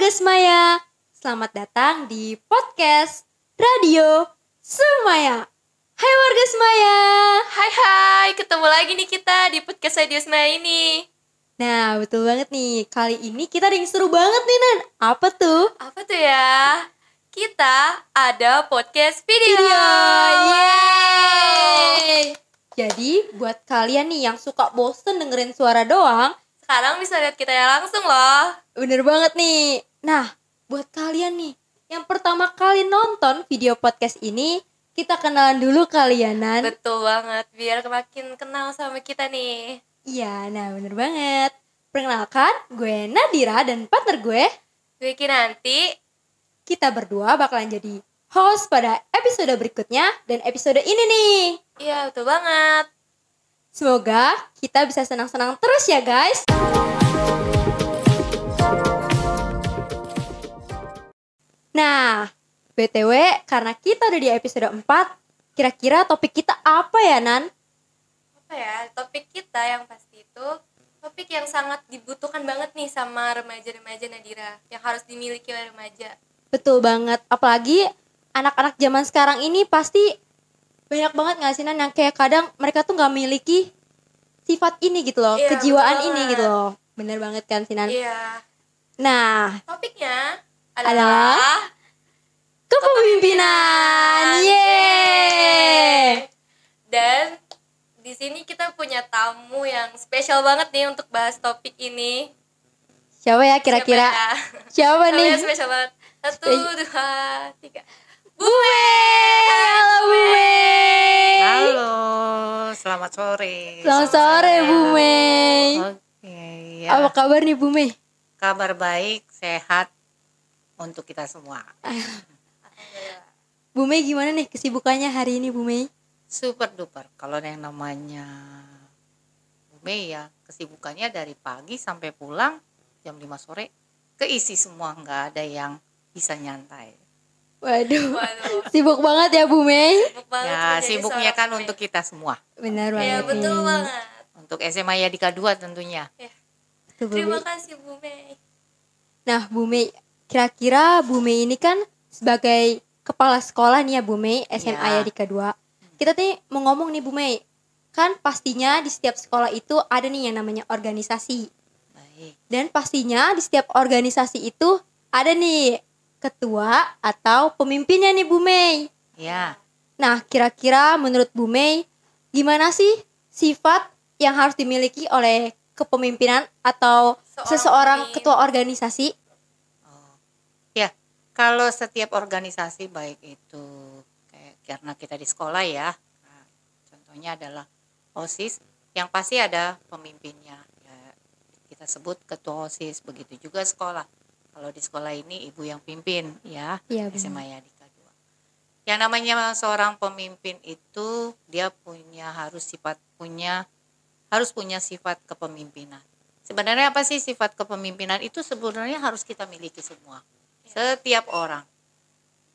warga Semaya, selamat datang di podcast Radio Semaya. Hai warga Semaya. Hai, ketemu lagi nih kita di podcast Radio Semaya ini. Nah, betul banget nih. Kali ini kita ada yang seru banget nih, Nan. Apa tuh? Apa tuh ya? Kita ada podcast video. Yeay. Jadi, buat kalian nih yang suka bosen dengerin suara doang, Sekarang bisa lihat kita ya langsung loh. bener banget nih. Nah, buat kalian nih yang pertama kali nonton video podcast ini, kita kenalan dulu kalian, Nan. Betul banget, biar makin kenal sama kita nih. Iya, nah bener banget. Perkenalkan, gue Nadira dan partner gue. Gue Kinanti. Kita berdua bakalan jadi host pada episode berikutnya dan episode ini nih. Iya, betul banget. Semoga kita bisa senang-senang terus ya guys. Nah, BTW karena kita udah di episode 4, kira-kira topik kita apa ya, Nan? Apa ya, topik kita yang pasti itu topik yang sangat dibutuhkan banget nih sama remaja-remaja Nadira, yang harus dimiliki oleh remaja. Betul banget, apalagi anak-anak zaman sekarang ini pasti banyak banget gak sih, Nan, yang kayak kadang mereka tuh gak memiliki sifat ini gitu loh, Iya, kejiwaan betul ini banget. gitu loh. Bener banget kan sih, Nan? Iya, Nah, topiknya Adalah adalah kepemimpinan. Yeay. Dan di sini kita punya tamu yang spesial banget nih untuk bahas topik ini. Siapa ya kira-kira? Siapa Siapa nih? ya? Spesial banget. 1, 2, 3. Bu Mei. Halo Bu Mei. Halo, selamat sore. Selamat sore Bu Mei. Oke, ya. Apa kabar nih Bu Mei? Kabar baik, sehat untuk kita semua. Bu Mei gimana nih kesibukannya hari ini Bu Mei? Super duper. Kalau yang namanya Bu Mei ya, kesibukannya dari pagi sampai pulang jam 5 sore keisi semua, nggak ada yang bisa nyantai. Waduh, Waduh, sibuk banget ya Bu Mei. sibuk banget Ya, menjadi sibuknya seorang kan pemain. untuk kita semua. Benar Ya, banget betul nih. banget. Untuk SMA Yadika 2 tentunya. Betul, Bu Terima Mei. kasih Bu Mei. Nah Bu Mei, kira-kira Bu Mei ini kan sebagai kepala sekolah nih ya Bu Mei, SMA Ya. Yadika 2. Kita nih mau ngomong nih Bu Mei, kan pastinya di setiap sekolah itu ada nih yang namanya organisasi. Baik. Dan pastinya di setiap organisasi itu ada nih ketua atau pemimpinnya nih Bu Mei. Ya. Nah kira-kira menurut Bu Mei, gimana sih sifat yang harus dimiliki oleh kepemimpinan atau seseorang pemimpin. ketua organisasi? Oh. Ya, kalau setiap organisasi baik itu kayak karena kita di sekolah ya, nah, contohnya adalah OSIS yang pasti ada pemimpinnya. Ya, kita sebut ketua OSIS, begitu juga sekolah. Kalau di sekolah ini ibu yang pimpin ya, Iya, benar. SMA Yadika 2. Yang namanya seorang pemimpin itu dia harus punya sifat kepemimpinan. Sebenarnya apa sih sifat kepemimpinan itu? Sebenarnya harus kita miliki semua. Setiap orang.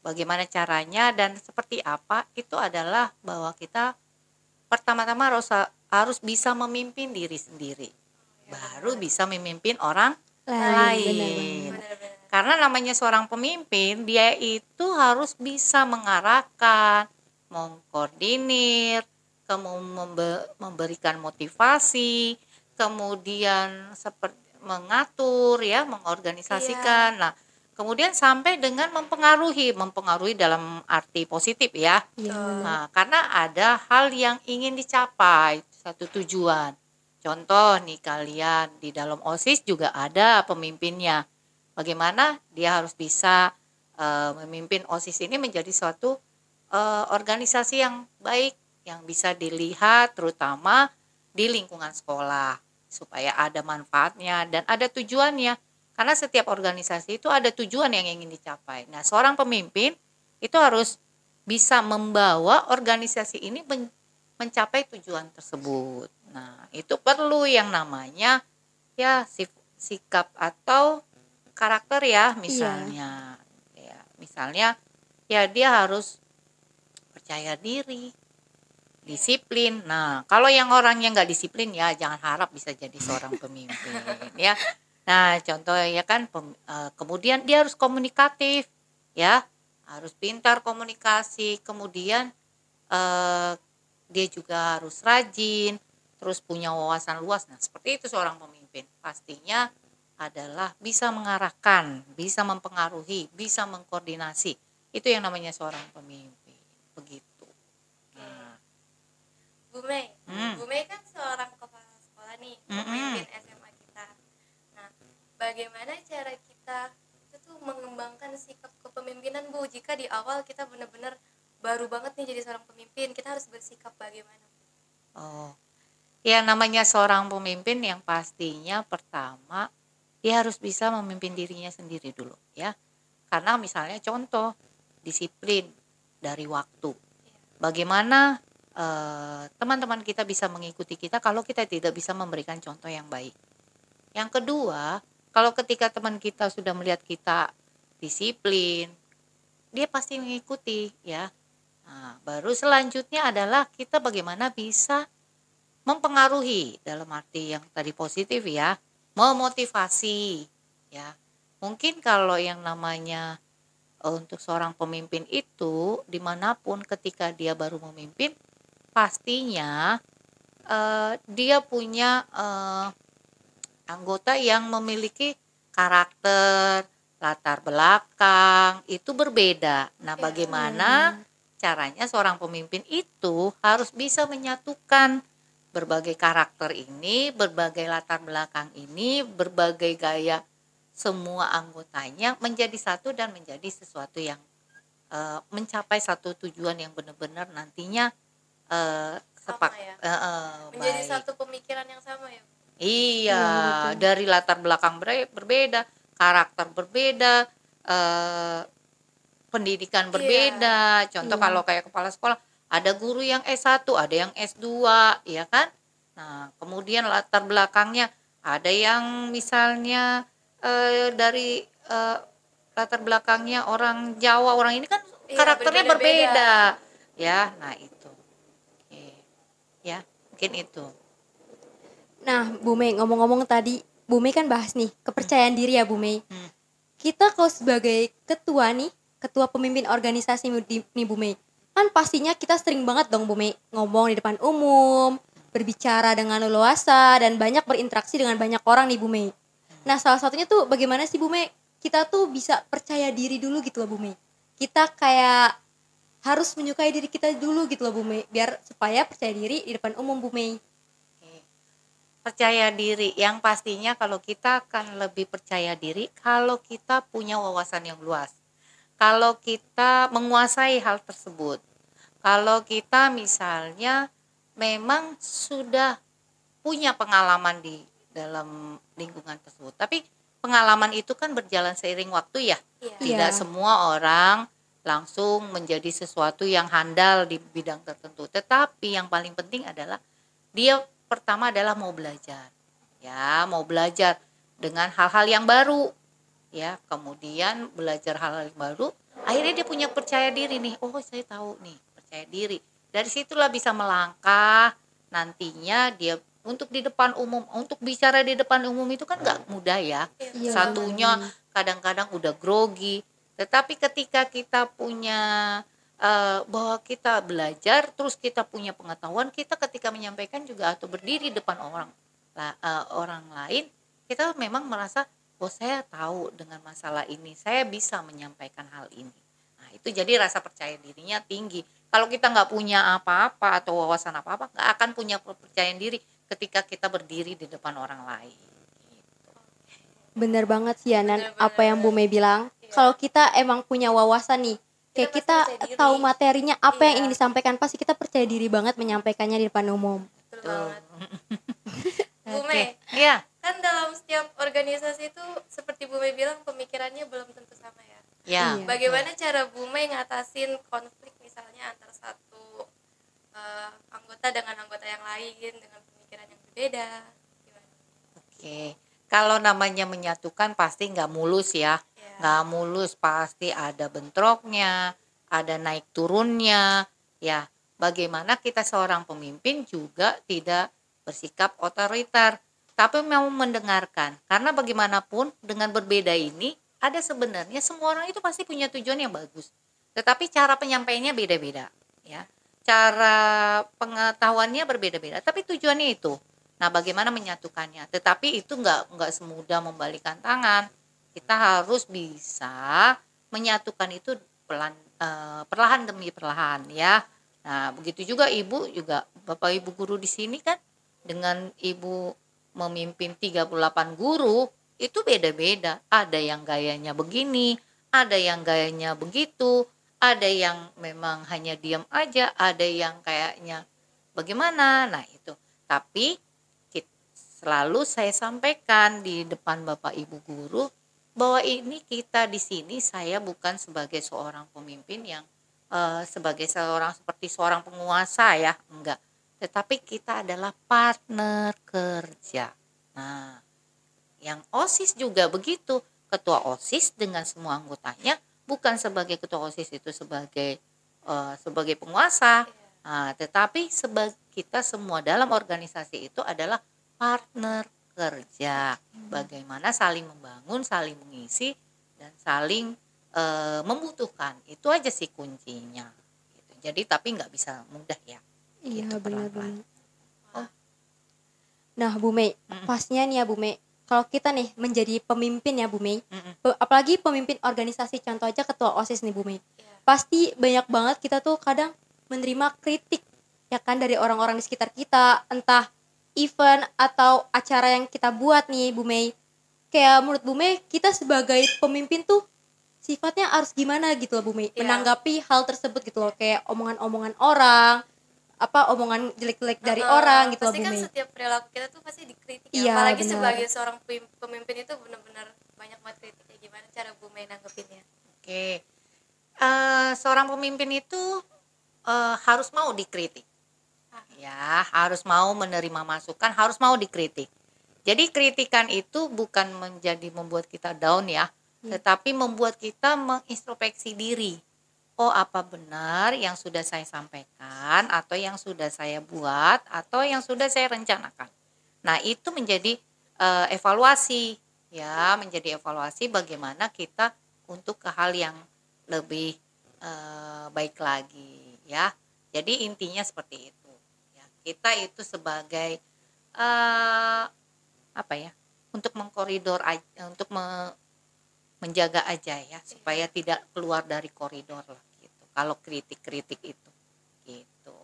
Bagaimana caranya dan seperti apa itu adalah bahwa kita pertama-tama harus bisa memimpin diri sendiri. Baru bisa memimpin orang lain. Benar-benar. Karena namanya seorang pemimpin, dia itu harus bisa mengarahkan, mengkoordinir, memberikan motivasi, kemudian seperti mengatur ya, mengorganisasikan. Nah, kemudian sampai dengan mempengaruhi dalam arti positif ya. Iya. Nah, karena ada hal yang ingin dicapai, satu tujuan. Contoh nih kalian di dalam OSIS juga ada pemimpinnya. Bagaimana dia harus bisa memimpin OSIS ini menjadi suatu organisasi yang baik, yang bisa dilihat terutama di lingkungan sekolah supaya ada manfaatnya dan ada tujuannya. Karena setiap organisasi itu ada tujuan yang ingin dicapai. Nah, seorang pemimpin itu harus bisa membawa organisasi ini mencapai tujuan tersebut. Nah, itu perlu yang namanya ya sikap atau karakter ya misalnya. Ya, misalnya ya dia harus percaya diri, disiplin. Nah, kalau yang orang yang nggak disiplin ya jangan harap bisa jadi seorang pemimpin ya. Nah, contoh ya kan, kemudian dia harus komunikatif, ya, harus pintar komunikasi, kemudian eh, dia juga harus rajin, terus punya wawasan luas. Nah, seperti itu seorang pemimpin. Pastinya adalah bisa mengarahkan, bisa mempengaruhi, bisa mengkoordinasi. Itu yang namanya seorang pemimpin. Begitu. Nah, Bu Mei, hmm, Bu Mei kan seorang kepala sekolah nih, mm-mm. pemimpin SMA kita. Nah, bagaimana cara kita itu tuh mengembangkan sikap kepemimpinan Bu, jika di awal kita benar-benar baru banget nih jadi seorang pemimpin, kita harus bersikap bagaimana? Oh, ya namanya seorang pemimpin yang pastinya pertama dia harus bisa memimpin dirinya sendiri dulu ya. Karena misalnya contoh disiplin dari waktu. Bagaimana teman-teman kita bisa mengikuti kita kalau kita tidak bisa memberikan contoh yang baik. Yang kedua, kalau ketika teman kita sudah melihat kita disiplin, dia pasti mengikuti ya. Nah, baru selanjutnya adalah kita bagaimana bisa mempengaruhi dalam arti yang tadi positif ya, memotivasi ya. Mungkin kalau yang namanya untuk seorang pemimpin itu dimanapun ketika dia baru memimpin pastinya dia punya anggota yang memiliki karakter, latar belakang itu berbeda. Nah, bagaimana caranya seorang pemimpin itu harus bisa menyatukan berbagai karakter ini, berbagai latar belakang ini, berbagai gaya semua anggotanya menjadi satu dan menjadi sesuatu yang mencapai satu tujuan yang benar-benar nantinya Sama ya, menjadi baik. satu pemikiran yang sama ya. Iya, Iya, betul. dari latar belakang berbeda, karakter berbeda, eh, pendidikan berbeda. Contoh Iya. kalau kayak kepala sekolah, ada guru yang S1, ada yang S2, ya kan? Nah, kemudian latar belakangnya ada yang misalnya dari latar belakangnya orang Jawa, orang ini kan Iya, karakternya berbeda-beda. berbeda. Ya, nah itu. Oke. Ya, mungkin itu. Nah, Bu Mei, ngomong-ngomong tadi, Bu Mei kan bahas nih kepercayaan diri ya, Bu Mei. Hmm. Kita kalau sebagai ketua nih, ketua pemimpin organisasi nih Bu Mei, kan pastinya kita sering banget dong Bu Mei ngomong di depan umum, berbicara dengan leluasa dan banyak berinteraksi dengan banyak orang nih Bu Mei. Nah, salah satunya tuh bagaimana sih Bu Mei kita tuh bisa percaya diri dulu gitu loh Bu Mei. Kita kayak harus menyukai diri kita dulu gitu loh Bu Mei, biar supaya percaya diri di depan umum Bu Mei. Oke. Percaya diri yang pastinya kalau kita akan lebih percaya diri kalau kita punya wawasan yang luas, kalau kita menguasai hal tersebut, kalau kita misalnya memang sudah punya pengalaman di dalam lingkungan tersebut. Tapi pengalaman itu kan berjalan seiring waktu ya. Iya. Tidak Iya. semua orang langsung menjadi sesuatu yang handal di bidang tertentu. Tetapi yang paling penting adalah dia pertama adalah mau belajar. Ya, mau belajar dengan hal-hal yang baru. Ya, kemudian belajar hal-hal yang baru, akhirnya dia punya percaya diri nih. Oh, saya tahu nih, percaya diri. Dari situlah bisa melangkah nantinya dia untuk di depan umum, untuk bicara di depan umum itu kan nggak mudah ya. Iya Satunya benar. kadang-kadang udah grogi, tetapi ketika kita punya bahwa kita belajar, terus kita punya pengetahuan, kita ketika menyampaikan juga atau berdiri depan orang lain, kita memang merasa, oh saya tahu dengan masalah ini, saya bisa menyampaikan hal ini. Nah itu jadi rasa percaya dirinya tinggi. Kalau kita nggak punya apa-apa atau wawasan apa-apa, nggak akan punya kepercayaan diri ketika kita berdiri di depan orang lain. Gitu. Bener banget sih ya Nan, Bener apa yang Bu banget. Mei bilang. Iya. Kalau kita emang punya wawasan nih, kayak pasti kita percaya diri. tahu materinya apa yang Iya. ingin disampaikan, pasti kita percaya diri banget menyampaikannya di depan umum. Betul Tuh. banget. Bu Oke, Mei, iya, kan dalam setiap organisasi itu seperti Bu Mei bilang pemikirannya belum tentu sama ya. ya. Iya. Bagaimana cara Bu Mei ngatasin konflik misalnya antara satu anggota dengan anggota yang lain dengan pemikiran yang berbeda? Gimana? Oke, kalau namanya menyatukan pasti nggak mulus ya, Ya. nggak mulus, pasti ada bentroknya, ada naik turunnya, ya. Bagaimana kita seorang pemimpin juga tidak bersikap otoriter, tapi mau mendengarkan. Karena bagaimanapun dengan berbeda ini ada sebenarnya semua orang itu pasti punya tujuan yang bagus. Tetapi cara penyampaiannya beda-beda, ya. Cara pengetahuannya berbeda-beda, tapi tujuannya itu. Nah, bagaimana menyatukannya? Tetapi itu nggak semudah membalikan tangan. Kita harus bisa menyatukan itu perlahan demi perlahan, ya. Nah, begitu juga ibu juga, Bapak Ibu guru di sini kan dengan ibu memimpin 38 guru itu beda-beda. Ada yang gayanya begini, ada yang gayanya begitu, ada yang memang hanya diam aja, ada yang kayaknya bagaimana. Nah, itu. Tapi selalu saya sampaikan di depan Bapak Ibu guru bahwa ini kita di sini saya bukan sebagai seorang pemimpin yang sebagai seperti seorang penguasa ya, enggak. Tetapi kita adalah partner kerja. Nah, yang OSIS juga begitu. Ketua OSIS dengan semua anggotanya bukan sebagai ketua OSIS itu sebagai penguasa, tetapi kita semua dalam organisasi itu adalah partner kerja. Bagaimana saling membangun, saling mengisi, dan saling membutuhkan. Itu aja sih kuncinya. Gitu. Jadi tapi nggak bisa mudah ya. Iya, Gitu, benar-benar. pelan-pelan. Nah, Bu Mei, pasnya nih ya Bu Mei, kalau kita nih menjadi pemimpin ya Bu Mei, apalagi pemimpin organisasi, contoh aja ketua OSIS nih Bu Mei, pasti banyak banget kita tuh kadang menerima kritik ya kan dari orang-orang di sekitar kita, entah event atau acara yang kita buat nih Bu Mei. Kayak menurut Bu Mei, kita sebagai pemimpin tuh sifatnya harus gimana gitu loh Bu Mei, menanggapi hal tersebut gitu loh, kayak omongan-omongan orang, omongan jelek-jelek dari orang gitu loh pasti Bu kan Mei. setiap perilaku kita tuh pasti dikritik ya. Iya, Apalagi benar. sebagai seorang pemimpin itu benar-benar banyak banget kritiknya. Gimana cara Bu Mei nanggepinnya? Oke. Seorang pemimpin itu harus mau dikritik. Ya, harus mau menerima masukan, harus mau dikritik. Jadi kritikan itu bukan membuat kita down ya, tetapi membuat kita mengintrospeksi diri. Oh, apa benar yang sudah saya sampaikan atau yang sudah saya buat atau yang sudah saya rencanakan. Nah, itu menjadi evaluasi ya, menjadi evaluasi bagaimana kita untuk ke hal yang lebih baik lagi ya. Jadi intinya seperti itu. Ya, kita itu sebagai untuk mengkoridor untuk menjaga aja ya supaya tidak keluar dari koridor lah gitu. Kalau kritik-kritik itu gitu.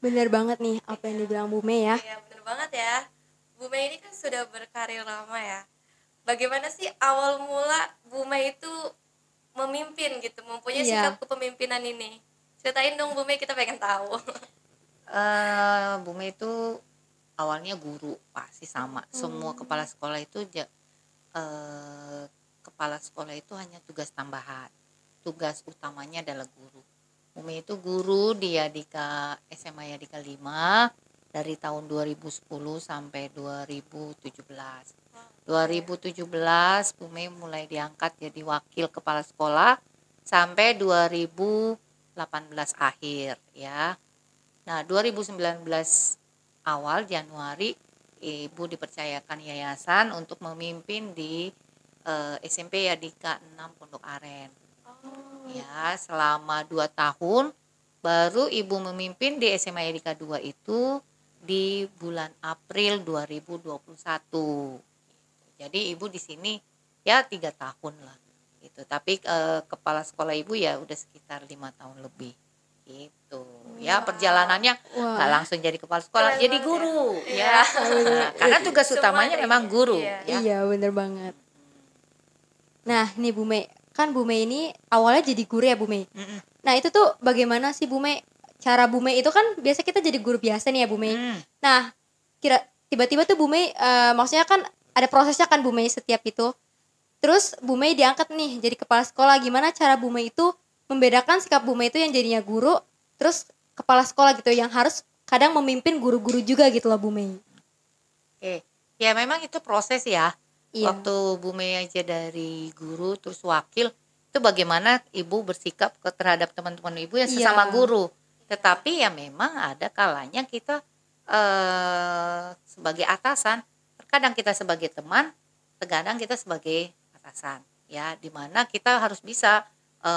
Bener banget nih apa yang dibilang Bu Mei ya. Iya, bener banget ya. Bu Mei ini kan sudah berkarir lama ya. Bagaimana sih awal mula Bu Mei itu memimpin gitu, mempunyai sikap kepemimpinan ini? Ceritain dong Bu Mei, kita pengen tahu. Bu Mei itu awalnya guru pasti sama. Semua kepala sekolah itu kepala sekolah itu hanya tugas tambahan. Tugas utamanya adalah guru. Bu Mei itu guru di SMA Yadika 5 dari tahun 2010 sampai 2017. 2017 Bu Mei mulai diangkat jadi wakil kepala sekolah sampai 2018 akhir ya. Nah, 2019 awal Januari Ibu dipercayakan yayasan untuk memimpin di SMP Yadika 6 Pondok Aren. Ya, selama 2 tahun baru Ibu memimpin di SMA Yadika 2 itu di bulan April 2021. Jadi Ibu di sini ya 3 tahun lah gitu. Tapi kepala sekolah Ibu ya udah sekitar 5 tahun lebih. Gitu ya, perjalanannya nggak langsung jadi kepala sekolah, Keren jadi banget guru ya. Nah, karena tugas utamanya memang guru ya. Iya, bener banget. Nah nih Bu Mei, kan Bu Mei ini awalnya jadi guru ya Bu Mei. Nah itu tuh bagaimana sih Bu Mei, cara Bu Mei itu kan biasa kita jadi guru biasa nih ya Bu Mei. Nah tiba-tiba tuh Bu Mei maksudnya kan ada prosesnya kan Bu Mei setiap itu. Terus Bu Mei diangkat nih jadi kepala sekolah. Gimana cara Bu Mei itu membedakan sikap Bu Mei itu yang jadinya guru, terus kepala sekolah gitu yang harus kadang memimpin guru-guru juga gitu loh Bu Mei. Oke, ya memang itu proses ya. Iya. Waktu Bu Mei aja dari guru terus wakil, itu bagaimana Ibu bersikap terhadap teman-teman Ibu yang sesama guru. Tetapi ya memang ada kalanya kita sebagai atasan, terkadang kita sebagai teman, terkadang kita sebagai atasan, ya, di mana kita harus bisa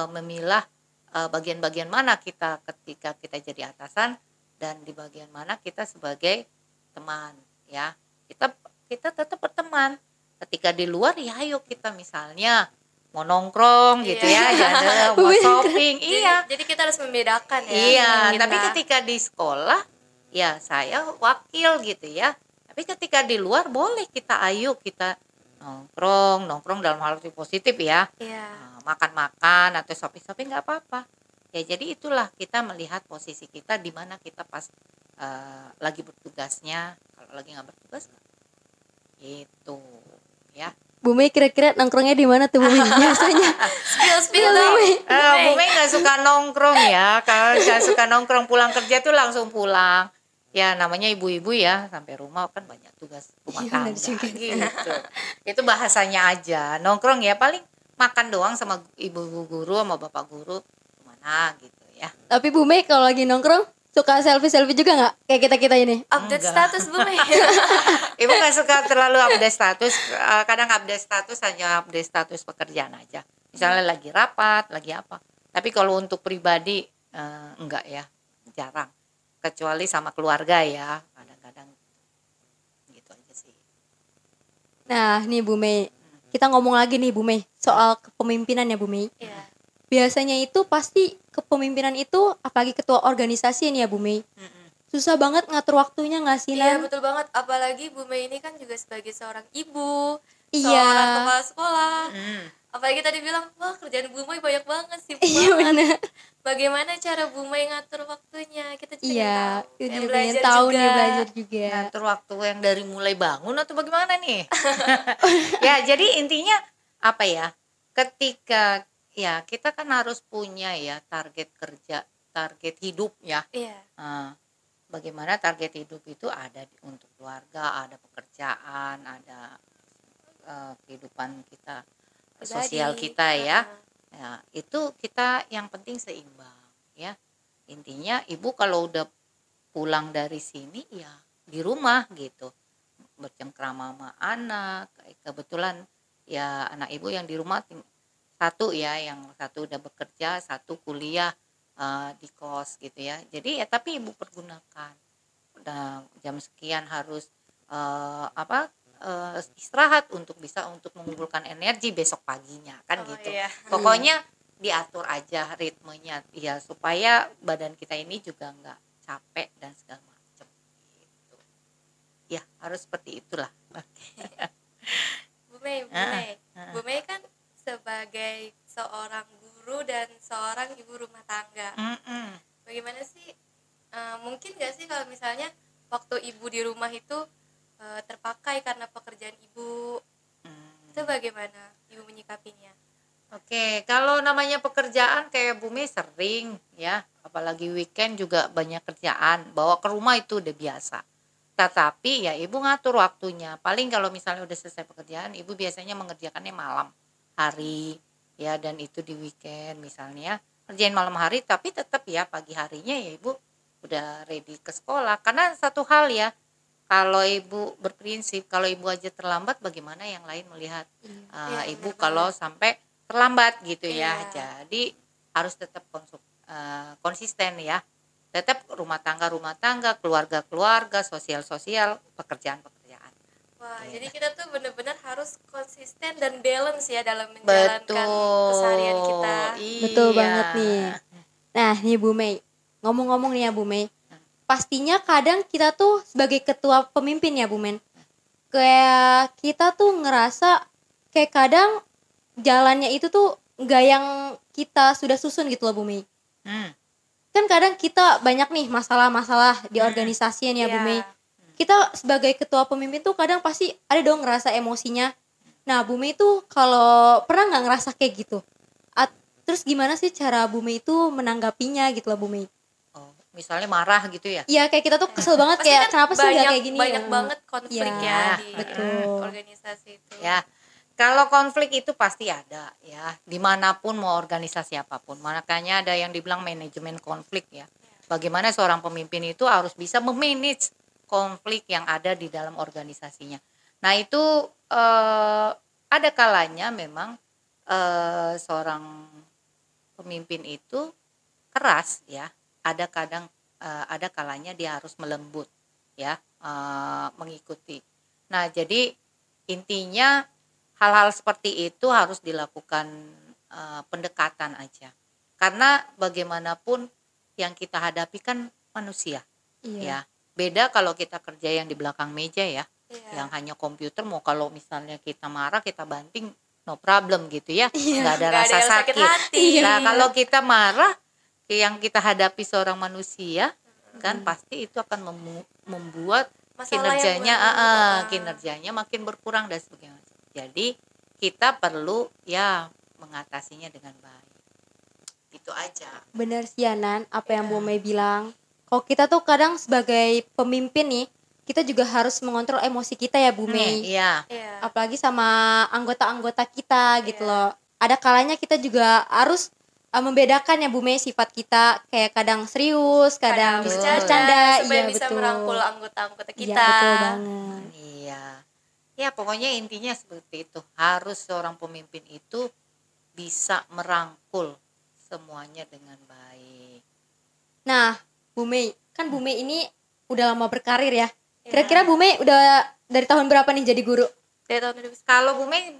memilah bagian-bagian mana kita ketika kita jadi atasan dan di bagian mana kita sebagai teman, ya. Kita tetap berteman. Ketika di luar ya ayo kita misalnya mau nongkrong gitu ya, jalan mau shopping, iya. Jadi kita harus membedakan ya. Iya, kita. tapi ketika di sekolah ya saya wakil gitu ya. Tapi ketika di luar boleh kita ayo kita nongkrong dalam hal positif ya. Iya. Makan-makan atau shopping-shopping nggak apa-apa. Ya jadi itulah kita melihat posisi kita di mana kita pas lagi bertugasnya. Kalau lagi nggak bertugas itu ya. Bu Mei kira-kira nongkrongnya di mana tuh Bu Mei biasanya? Spill dong. Bu Mei nggak suka nongkrong ya. Kalau nggak suka nongkrong pulang kerja tuh langsung pulang. Ya namanya ibu-ibu ya, sampai rumah kan banyak tugas rumah tangga gitu. Itu bahasanya aja. Nongkrong ya paling makan doang sama ibu guru sama bapak guru kemana gitu ya. Tapi Bu Mei kalau lagi nongkrong suka selfie juga nggak kayak kita ini? Update Enggak. status Bu Mei. Ibu nggak suka terlalu update status. Kadang update status hanya update status pekerjaan aja. Misalnya lagi rapat, lagi apa. Tapi kalau untuk pribadi enggak ya, jarang. Kecuali sama keluarga ya, kadang-kadang gitu aja sih. Nah nih Bu Mei, kita ngomong lagi nih Bu Mei soal kepemimpinan ya Bu Mei. Iya. Biasanya itu pasti kepemimpinan itu apalagi ketua organisasi nih ya Bu Mei. Susah banget ngatur waktunya nggak sih Iya Nan? betul banget. Apalagi Bu Mei ini kan juga sebagai seorang ibu, Iya. seorang kepala sekolah. Hmm. Apalagi tadi bilang, wah kerjaan Bu Mei banyak banget sih. Iya benar. Bagaimana cara Bu Mei ngatur waktunya? Kita juga Iya, ingin itu tahu. juga pengen tahu nih juga. belajar juga. Ngatur waktu yang dari mulai bangun atau bagaimana nih? Ya jadi intinya apa ya? Ketika ya kita kan harus punya ya target kerja, target hidup ya. Iya. Bagaimana target hidup itu ada untuk keluarga, ada pekerjaan, ada kehidupan kita sosial kita ya. Ya, itu kita yang penting seimbang ya. Intinya ibu kalau udah pulang dari sini ya di rumah gitu. Bercengkrama sama anak. Kebetulan ya anak ibu yang di rumah satu ya, yang satu udah bekerja, satu kuliah di kos gitu ya. Jadi ya tapi ibu pergunakan. Udah jam sekian harus istirahat untuk bisa untuk mengumpulkan energi besok paginya kan gitu. Iya. Pokoknya diatur aja ritmenya ya supaya badan kita ini juga nggak capek dan segala macam gitu. Ya harus seperti itulah. Bu Mei. Bu Mei kan sebagai seorang guru dan seorang ibu rumah tangga. Bagaimana sih? Mungkin nggak sih kalau misalnya waktu ibu di rumah itu terpakai karena pekerjaan ibu, itu bagaimana ibu menyikapinya? Oke, kalau namanya pekerjaan kayak Bumi sering ya, apalagi weekend juga banyak kerjaan, bawa ke rumah itu udah biasa. Tetapi ya ibu ngatur waktunya. Paling kalau misalnya udah selesai pekerjaan, ibu biasanya mengerjakannya malam hari ya, dan itu di weekend misalnya kerjain malam hari, tapi tetap ya pagi harinya ya ibu udah ready ke sekolah. Karena satu hal ya, kalau ibu berprinsip kalau ibu aja terlambat bagaimana yang lain melihat ibu kalau sampai terlambat gitu ya. Jadi harus tetap konsisten ya, tetap rumah tangga, keluarga, sosial, pekerjaan. Wah, jadi kita tuh benar-benar harus konsisten dan balance ya dalam menjalankan keseharian kita. Iya. Betul banget nih. Nah nih Bu Mei, ngomong-ngomong nih ya Bu Mei, pastinya kadang kita tuh sebagai ketua pemimpin ya Bu Mei, kayak kita tuh ngerasa kayak kadang jalannya itu tuh nggak yang kita sudah susun gitu loh Bu Mei. Kan kadang kita banyak nih masalah-masalah di organisasi ya Bu Mei. Kita sebagai ketua pemimpin tuh kadang pasti ada dong ngerasa emosinya. Nah Bu Mei tuh kalau pernah nggak ngerasa kayak gitu? Terus gimana sih cara Bu Mei itu menanggapinya gitu loh Bu Mei? Misalnya marah gitu ya? Iya kayak kita tuh kesel banget kayak kan kenapa sih nggak kayak gini? Banyak banget konflik ya di betul. organisasi itu. Ya, kalau konflik itu pasti ada ya, dimanapun mau organisasi apapun. Makanya ada yang dibilang manajemen konflik ya. Bagaimana seorang pemimpin itu harus bisa memanage konflik yang ada di dalam organisasinya. Nah itu ada kalanya memang seorang pemimpin itu keras ya, ada kalanya dia harus melembut ya, mengikuti. Nah jadi intinya hal-hal seperti itu harus dilakukan pendekatan aja, karena bagaimanapun yang kita hadapi kan manusia. Iya. Ya beda kalau kita kerja yang di belakang meja ya, Iya. yang hanya komputer. Mau kalau misalnya kita marah kita banting no problem gitu ya, nggak ada Nggak rasa yang sakit sakit. hati. Nah kalau kita marah yang kita hadapi seorang manusia kan pasti itu akan membuat Masalah yang kinerjanya makin berkurang dan sebagainya. Jadi kita perlu ya mengatasinya dengan baik. Itu aja. Bener sih Yanan, apa yang Ya. Bu Mei bilang. Kalau kita tuh kadang sebagai pemimpin nih, kita juga harus mengontrol emosi kita ya Bu Mei. Iya. Iya. Apalagi sama anggota-anggota kita gitu Iya. loh. Ada kalanya kita juga harus membedakan ya Bu Mei sifat kita, kayak kadang serius, kadang Betul. bercanda. supaya Iya bisa betul. merangkul anggota-anggota Iya kita. betul banget. Iya. Ya pokoknya intinya seperti itu. Harus seorang pemimpin itu bisa merangkul semuanya dengan baik. Nah Bu Mei, kan Bu Mei ini udah lama berkarir ya. Iya. Kira-kira Bu Mei udah dari tahun berapa nih jadi guru? Dari tahun 2010. Kalau Bu Mei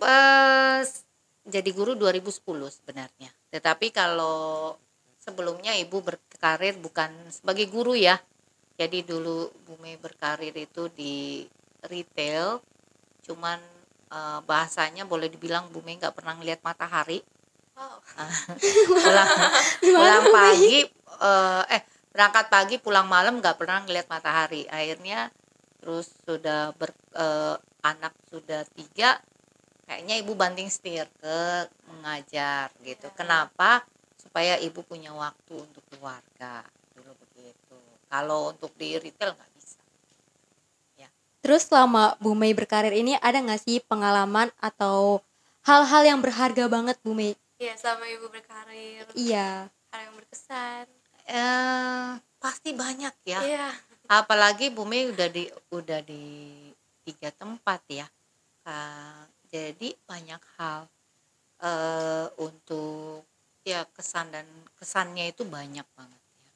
jadi guru 2010 sebenarnya. Tetapi kalau sebelumnya Ibu berkarir bukan sebagai guru ya. Jadi dulu Bu Mei berkarir itu di retail. Cuman bahasanya boleh dibilang Bu Mei nggak pernah ngelihat matahari. Wow. pulang pagi berangkat pagi pulang malam nggak pernah ngelihat matahari. Akhirnya terus sudah anak sudah 3, kayaknya Ibu banting setir ke mengajar gitu. Kenapa? Supaya Ibu punya waktu untuk keluarga dulu begitu. Kalau untuk di retail nggak bisa. Terus selama Bu Mei berkarir ini ada nggak sih pengalaman atau hal-hal yang berharga banget Bu Mei? Iya, sama Ibu berkarir. Iya. Hal yang berkesan. Pasti banyak ya. Iya. Apalagi Bu Mei udah di 3 tempat ya. Jadi banyak hal untuk ya kesannya itu banyak banget ya.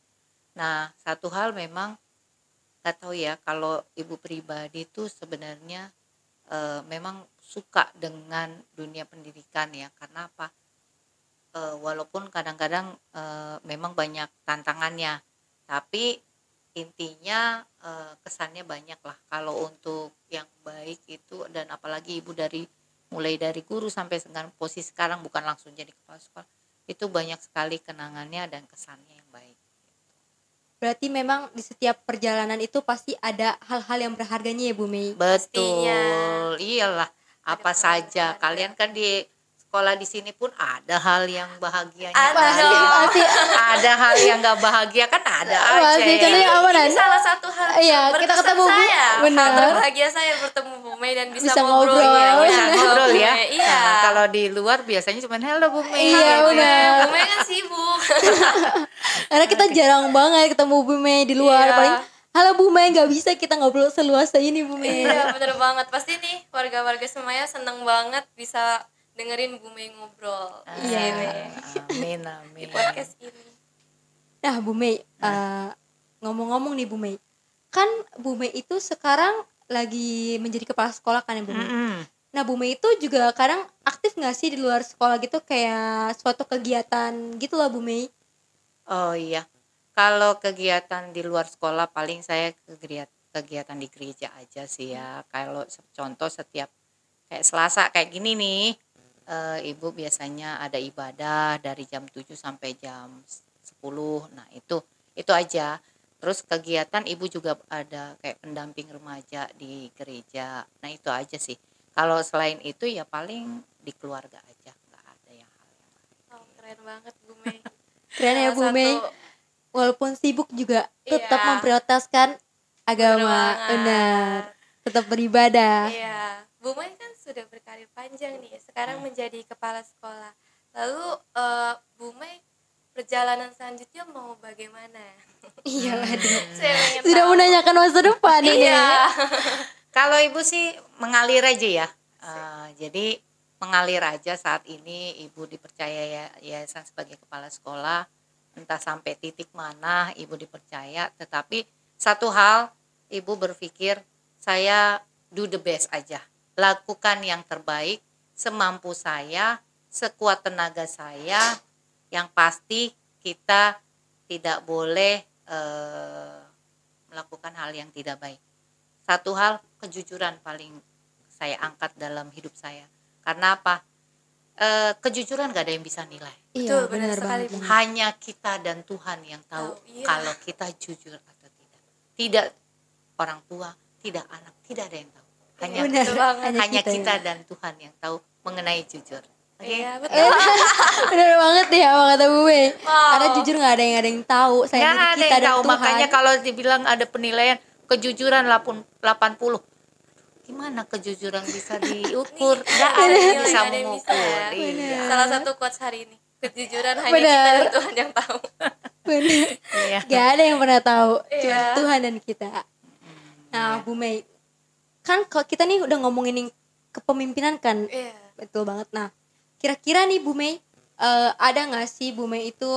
Nah satu hal memang nggak tahu ya, kalau Ibu pribadi itu sebenarnya memang suka dengan dunia pendidikan ya. Karena apa? Walaupun kadang-kadang memang banyak tantangannya, tapi intinya kesannya banyak lah. Kalau untuk yang baik itu, dan apalagi Ibu mulai dari guru sampai dengan posisi sekarang bukan langsung jadi kepala sekolah, itu banyak sekali kenangannya dan kesannya yang baik. Berarti memang di setiap perjalanan itu pasti ada hal-hal yang berharganya ya Bu Mei. Pastinya. Betul, iyalah. Apa Ada saja pengalaman kalian kan di sekolah di sini pun ada hal yang bahagianya, Ada kan? dong. Pasti Ada hal yang nggak bahagia kan ada aja pasti ya. contohnya apa Ini Nan? salah satu hal Iya, kita berkesan ketemu Bu. saya. Benar. Hal terbahagia saya bertemu Bu Mei dan bisa, Bisa ngobrol. ngobrol. Iya, Bisa ngobrol ya. Iya. Nah, kalau di luar biasanya cuma hello Bu Mei. Iya, gitu. benar. Bu Mei kan sibuk. Karena kita jarang banget ketemu Bu Mei di luar. Iya. Paling halo Bu Mei, nggak bisa kita ngobrol seluasa ini Bu Mei. Iya, bener banget. Pasti nih warga-warga Semaya seneng banget bisa dengerin Bu Mei ngobrol di Iya. sini, Amin di amin. podcast ini. Nah Bu Mei, ngomong-ngomong nih Bu Mei, kan Bu Mei itu sekarang lagi menjadi kepala sekolah kan ya Bu Mei. Mm-mm. Nah Bu Mei itu juga kadang aktif nggak sih di luar sekolah gitu, kayak suatu kegiatan gitu lah Bu Mei? Oh iya. Kalau kegiatan di luar sekolah paling saya kegiatan di gereja aja sih ya. Kalau contoh setiap kayak Selasa kayak gini nih, Ibu biasanya ada ibadah dari jam 7 sampai jam 10. Nah, itu aja. Terus kegiatan Ibu juga ada kayak pendamping remaja di gereja. Nah, itu aja sih. Kalau selain itu ya paling di keluarga aja, nggak ada yang hal yang lain. Oh, keren banget Bu Mei. Keren ya Salah Bu Mei. satu- Walaupun sibuk juga tetap Iya. memprioritaskan agama, banget. benar. Tetap beribadah. Iya, Bu Mei kan sudah berkarir panjang nih, sekarang menjadi kepala sekolah. Lalu Bu Mei perjalanan selanjutnya mau bagaimana? Iya, aduh. Saya pengen Sudah tahu. menanyakan masa depan ini. Iya. Kalau ibu sih mengalir aja ya. Jadi mengalir aja saat ini ibu dipercaya ya yayasan sebagai kepala sekolah. Entah sampai titik mana ibu dipercaya. Tetapi satu hal ibu berpikir saya do the best aja. Lakukan yang terbaik semampu saya, sekuat tenaga saya. Yang pasti kita tidak boleh melakukan hal yang tidak baik. Satu hal, kejujuran paling saya angkat dalam hidup saya. Karena apa? Kejujuran gak ada yang bisa nilai. Iya, Betul, benar benar sekali, banget. Bu. benar. Hanya kita dan Tuhan yang tahu Iya. kalau kita jujur atau tidak. Tidak orang tua, tidak anak, tidak ada yang tahu. Hanya Benar. betul banget. hanya kita kita ya. dan Tuhan yang tahu mengenai jujur. Oke? Iya, betul. Bener banget ya apa kata Bu Mei. Wow. Karena jujur nggak ada yang tahu. Saya Nggak diri ada kita yang dan tahu. Tuhan. Makanya kalau dibilang ada penilaian kejujuran 80, gimana kejujuran bisa diukur? Nggak ada yang bisa Nggak ada yang bisa mengukur. ya. Iya. Salah satu quotes hari ini. Kejujuran hanya Benar. kita dan Tuhan yang tahu. Bener. Iya. Gak ada yang pernah tahu. Cuma Iya. Tuhan dan kita. Nah, Bu Mei, kan kalau kita nih udah ngomongin kepemimpinan kan, Iya. betul banget. Nah, kira-kira nih Bu Mei, ada nggak sih Bu Mei itu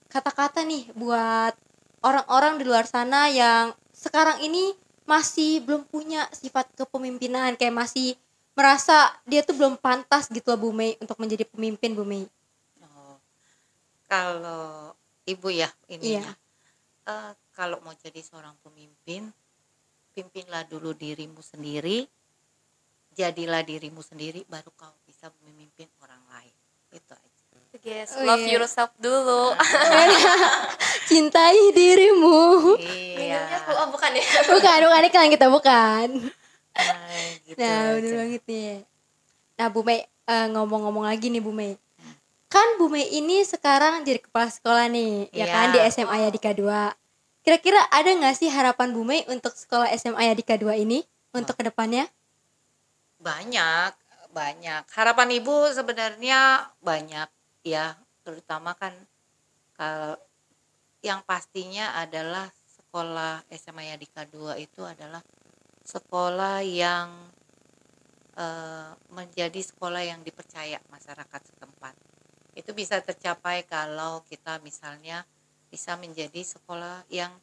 kata-kata nih buat orang-orang di luar sana yang sekarang ini masih belum punya sifat kepemimpinan, kayak masih merasa dia tuh belum pantas gitu loh Bu Mei untuk menjadi pemimpin Bu Mei. Oh, kalau ibu ya ini Iya. kalau mau jadi seorang pemimpin, pimpinlah dulu dirimu sendiri, jadilah dirimu sendiri, baru kau bisa memimpin orang lain. Itu aja. Yes, Oh, love iya. yourself dulu. Cintai dirimu. Iya. Minumnya full, oh bukan ya? Bukan iklan kita bukan. Nah, gitu Nah, bener aja. banget nih. Nah, Bu Mei, ngomong-ngomong lagi nih Bu Mei. Kan Bu Mei ini sekarang jadi kepala sekolah nih, ya Iya. kan di SMA Yadika 2. Kira-kira ada nggak sih harapan Bu Mei untuk sekolah SMA Yadika 2 ini untuk kedepannya? Banyak. Harapan ibu sebenarnya banyak ya, terutama kan kalau yang pastinya adalah sekolah SMA Yadika 2 itu adalah sekolah yang menjadi sekolah yang dipercaya masyarakat setempat. Itu bisa tercapai kalau kita misalnya bisa menjadi sekolah yang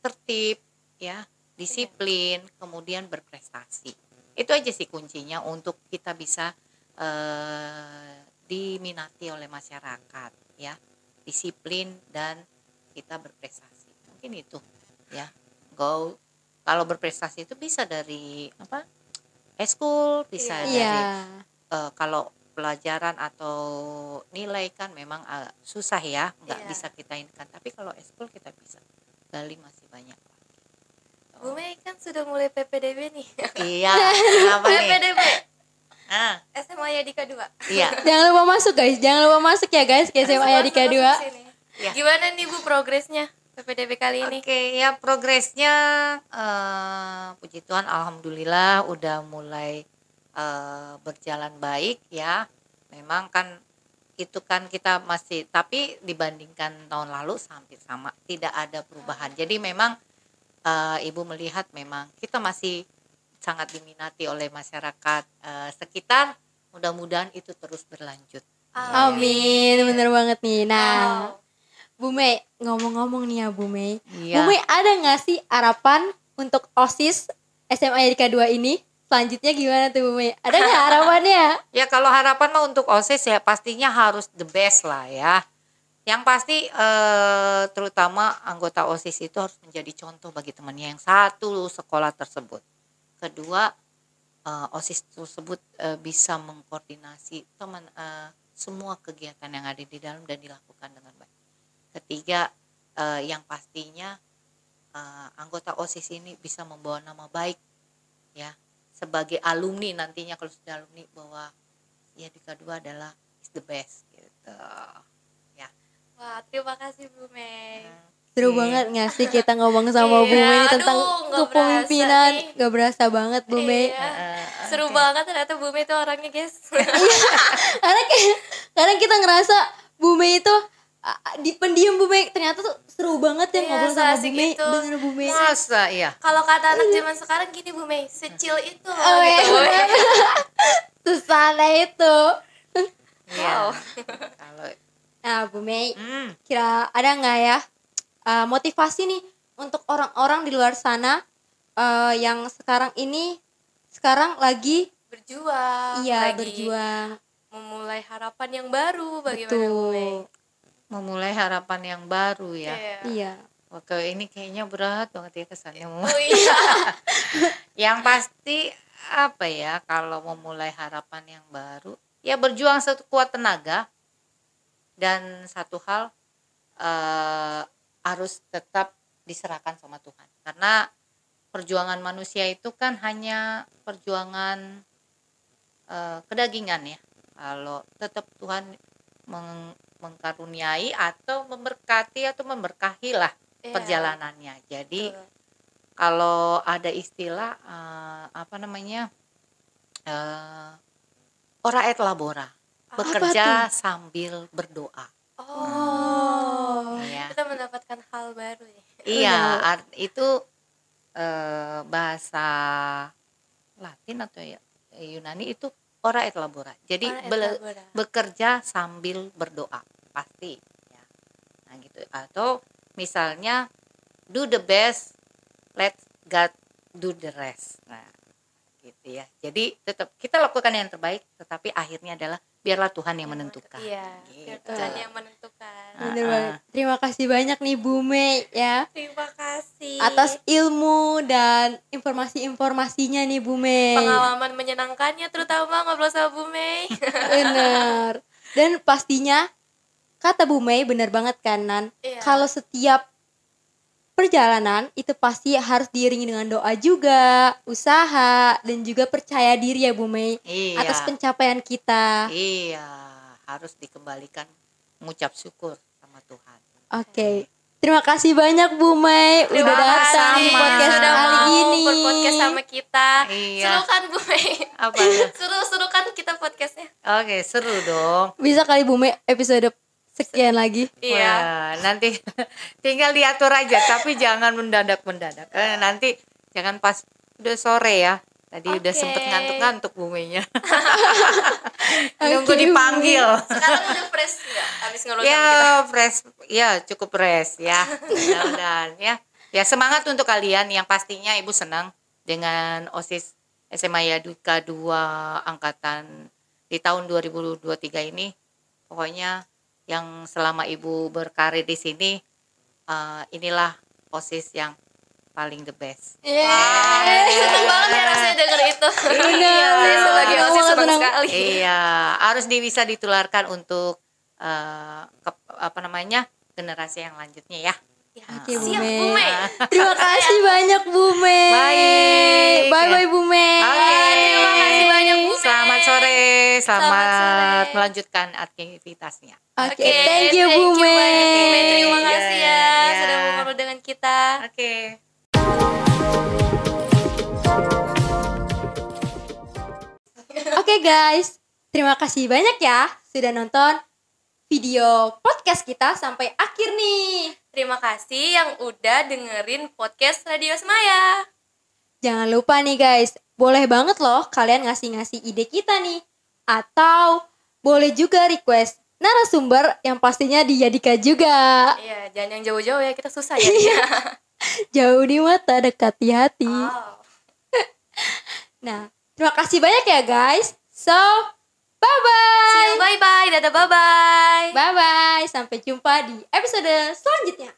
tertib ya, disiplin, kemudian berprestasi. Itu aja sih kuncinya untuk kita bisa diminati oleh masyarakat ya, disiplin dan kita berprestasi. Mungkin itu ya. Kalau berprestasi itu bisa dari apa? Eskul, bisa dari Iya. kalau pelajaran atau nilai kan memang susah ya, nggak Iya. bisa kita inikan. Tapi kalau eskul kita bisa gali masih banyak lagi. Bu Mei kan sudah mulai PPDB nih. Iya, kenapa nih? PPDB Ah, SMA Yadika 2. iya. Jangan lupa masuk guys, jangan lupa masuk ya guys ke SMA Yadika 2. Ya. Gimana nih Bu progresnya PPDB kali ini? Oke, ya progresnya puji Tuhan alhamdulillah udah mulai berjalan baik ya. Memang kan itu kan kita masih, tapi dibandingkan tahun lalu hampir sama, tidak ada perubahan. Jadi memang ibu melihat memang kita masih sangat diminati oleh masyarakat sekitar. Mudah-mudahan itu terus berlanjut. Amin, bener banget nih. Nah, Wow. Bu Mei, ngomong-ngomong nih ya Bu Mei. Iya. Bu Mei ada nggak sih harapan untuk OSIS SMA Yadika 2 ini? Selanjutnya gimana tuh Bu Mei? Ada nggak harapannya? Ya kalau harapan mah untuk OSIS ya pastinya harus the best lah ya. Yang pasti terutama anggota OSIS itu harus menjadi contoh bagi temannya yang satu sekolah tersebut. Kedua, OSIS tersebut bisa mengkoordinasi semua kegiatan yang ada di dalam dan dilakukan dengan baik. Ketiga, yang pastinya anggota OSIS ini bisa membawa nama baik ya sebagai alumni nantinya, kalau sudah alumni, bahwa Yadika 2 adalah is the best gitu. Ya. Wah, terima kasih Bu Mei. Seru Oke. banget gak sih kita ngomong sama Bu Iya, Mei aduh, tentang nggak kepemimpinan? berasa nih. Gak berasa banget Bu Mei. Iya. Seru banget ternyata Bu Mei itu orangnya, guys. Karena kayak Kadang kita ngerasa Bu Mei itu di pendiam Bu Mei ternyata tuh seru banget ya Iya, ngobrol sama Bu seasik Mei, itu. denger Bu Mei. Masa iya. Kalau kata anak zaman sekarang gini Bu Mei, secil itu loh Oh, gitu. iya. Susana itu. Iya. Wow. Kalau Nah Bu Mei, kira ada nggak ya motivasi nih untuk orang-orang di luar sana yang sekarang lagi Berjuang, iya lagi berjuang. memulai harapan yang baru bagaimana Bu Mei? Betul. memulai harapan yang baru ya. Iya. Iya. Oke, ini kayaknya berat banget ya kesannya. Oh iya. Yang pasti apa ya, kalau memulai harapan yang baru, ya berjuang sekuat tenaga, dan satu hal harus tetap diserahkan sama Tuhan. Karena perjuangan manusia itu kan hanya perjuangan kedagingan ya. Kalau tetap Tuhan mengkaruniai atau memberkati atau memberkahi lah Iya. perjalanannya. Jadi Betul. kalau ada istilah ora et labora, bekerja sambil berdoa. Oh. Iya. Kita mendapatkan hal baru ya. Iya, itu bahasa Latin atau ya Yunani itu ora et labora. Jadi Ora et labora. bekerja sambil berdoa pasti ya. Nah gitu. Atau misalnya do the best, let God do the rest. Nah, gitu ya. Jadi tetap kita lakukan yang terbaik, tetapi akhirnya adalah biarlah Tuhan yang menentukan. Iya, biar Gitu. Tuhan yang menentukan. Bener banget. Terima kasih banyak nih Bu Mei ya Terima kasih. atas ilmu dan informasi-informasinya nih Bu Mei. pengalaman menyenangkannya terutama ngobrol sama Bu Mei. Bener. Dan pastinya kata Bu Mei bener banget kan Nan. Iya. Kalau setiap perjalanan itu pasti harus diiringi dengan doa juga, usaha dan juga percaya diri ya Bu Mei Iya. atas pencapaian kita. Iya, harus dikembalikan mengucap syukur sama Tuhan. Oke. Terima kasih banyak Bu Mei Terima udah datang kasih di podcast sudah kali mau ini. berpodcast sama kita. Iya. Seru kan Bu Mei? Apa ya? Seru kan kita podcastnya. Oke, seru dong. Bisa kali Bu Mei episode sekian lagi. Iya. Wah, nanti tinggal diatur aja, tapi jangan mendadak. Nanti jangan pas udah sore ya. Tadi udah Oke. sempet ngantuk-ngantuk bumenya. Oke, Nunggu dipanggil. Sekarang udah fresh nggak? Habis ngobrol Ya, sama kita. fresh. Ya, cukup fresh ya. Mudah-mudahan ya. Ya, semangat untuk kalian, yang pastinya Ibu senang dengan OSIS SMA Yaduka 2 angkatan di tahun 2023 ini. Pokoknya yang selama Ibu berkarir di sini, inilah OSIS yang paling the best. Seneng banget ya rasanya denger itu. Bener. Saya sebagai Seneng OSIS banget, senang seneng. sekali. Iya, harus bisa ditularkan untuk generasi yang lanjutnya ya. Ya, Oke, Bu siap Mei. Bu Mei. Terima kasih banyak Bu Mei. Baik. Bye bye Bu Mei. Oke. Terima kasih banyak, Bu Mei. Selamat sore, Selamat sore. melanjutkan aktivitasnya. Oke, thank you Bu banyak, Bu Mei. Mei. Terima kasih ya Iya. sudah mau ngobrol dengan kita. Oke. Oke guys, terima kasih banyak ya sudah nonton video podcast kita sampai akhir nih. Terima kasih yang udah dengerin podcast Radio Semaya. Jangan lupa nih guys, boleh banget loh kalian ngasih-ngasih ide kita nih. Atau boleh juga request narasumber yang pastinya dijadikan juga. Iya, jangan yang jauh-jauh ya, kita susah ya. Jauh di mata, dekat di hati. Oh. Nah, terima kasih banyak ya guys. So, See bye-bye. you, bye-bye. Dadah, bye-bye. Bye-bye. Sampai jumpa di episode selanjutnya.